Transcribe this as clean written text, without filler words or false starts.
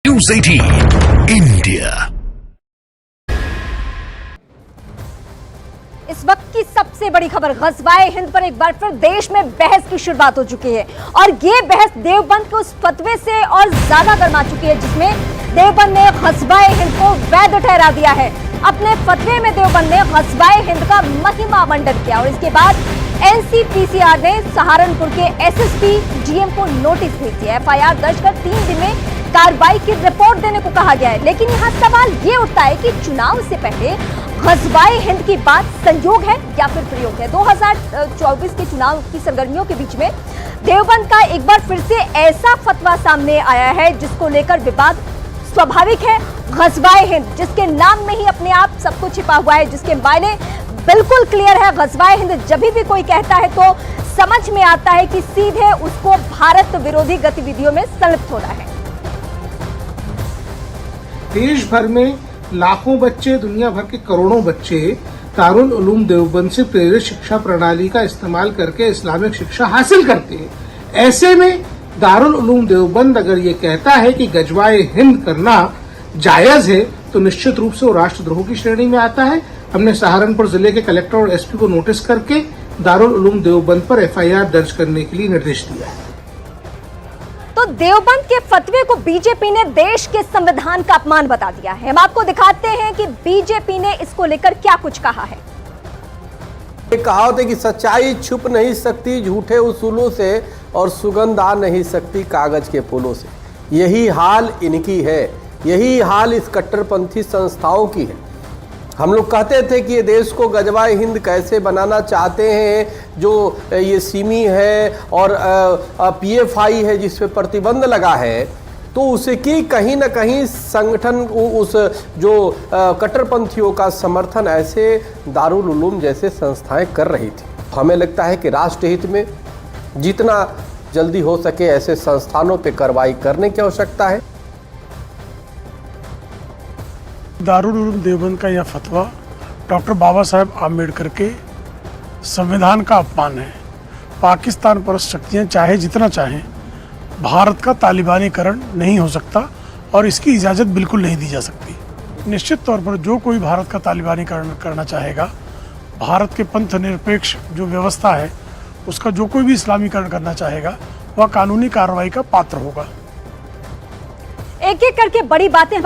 News 18 India. इस वक्त की सबसे बड़ी खबर, ग़ज़वा-ए हिंद पर एक बार फिर देश में बहस की शुरुआत हो चुकी है और ये बहस देवबंद के उस फतवे से और ज्यादा गर्मा चुकी है जिसमें देवबंद ने ग़ज़वा-ए हिंद को वैध ठहरा दिया है। अपने फतवे में देवबंद ने ग़ज़वा-ए हिंद का महिमा आवंटन किया और इसके बाद एनसीपीसीआर ने सहारनपुर के एसएसपी डीएम को नोटिस भेज दिया। एफआईआर दर्ज कर 3 दिन में कार्रवाई की रिपोर्ट देने को कहा गया है। लेकिन यहाँ सवाल ये उठता है कि चुनाव से पहले ग़ज़वा-ए हिंद की बात संयोग है या फिर प्रयोग है। 2024 के चुनाव की सरगर्मियों के बीच में देवबंद का एक बार फिर से ऐसा फतवा सामने आया है जिसको लेकर विवाद स्वाभाविक है। ग़ज़वा-ए हिंद जिसके नाम में ही अपने आप सब कुछ छिपा हुआ है, जिसके मायने बिल्कुल क्लियर है। ग़ज़वा-ए हिंद जब भी कोई कहता है तो समझ में आता है कि सीधे उसको भारत विरोधी गतिविधियों में संलिप्त होना है। देश भर में लाखों बच्चे, दुनिया भर के करोड़ों बच्चे दारुल उलूम देवबंद से प्रेरित शिक्षा प्रणाली का इस्तेमाल करके इस्लामिक शिक्षा हासिल करते हैं। ऐसे में दारुल उलूम देवबंद अगर ये कहता है कि ग़ज़वा-ए हिंद करना जायज है तो निश्चित रूप से वो राष्ट्रद्रोह की श्रेणी में आता है। हमने सहारनपुर जिले के कलेक्टर और एसपी को नोटिस करके दारुल उलूम देवबंद पर एफआईआर दर्ज करने के लिए निर्देश दिया है। तो देवबंद के फतवे को बीजेपी ने देश के संविधान का अपमान बता दिया है। हम आपको दिखाते हैं कि बीजेपी ने इसको लेकर क्या कुछ कहा है। एक कहावत है कि सच्चाई छुप नहीं सकती झूठे उसूलों से और सुगंध आ नहीं सकती कागज के फूलों से। यही हाल इनकी है, यही हाल इस कट्टरपंथी संस्थाओं की है। हम लोग कहते थे कि ये देश को ग़ज़वा-ए हिंद कैसे बनाना चाहते हैं, जो ये सिमी है और पीएफआई है जिस पे प्रतिबंध लगा है, तो उसे की कहीं ना कहीं संगठन उस जो कट्टरपंथियों का समर्थन ऐसे दारुल उलूम जैसे संस्थाएं कर रही थी। हमें लगता है कि राष्ट्रहित में जितना जल्दी हो सके ऐसे संस्थानों पे कार्रवाई करने की आवश्यकता है। दारुल उलूम देवबंद का यह फतवा डॉक्टर बाबा साहेब आम्बेडकर के संविधान का अपमान है। पाकिस्तान परस्त शक्तियाँ चाहे जितना चाहें, भारत का तालिबानीकरण नहीं हो सकता और इसकी इजाज़त बिल्कुल नहीं दी जा सकती। निश्चित तौर पर जो कोई भारत का तालिबानीकरण करना चाहेगा, भारत के पंथ निरपेक्ष जो व्यवस्था है उसका जो कोई भी इस्लामीकरण करना चाहेगा वह कानूनी कार्रवाई का पात्र होगा। एक एक करके बड़ी बातें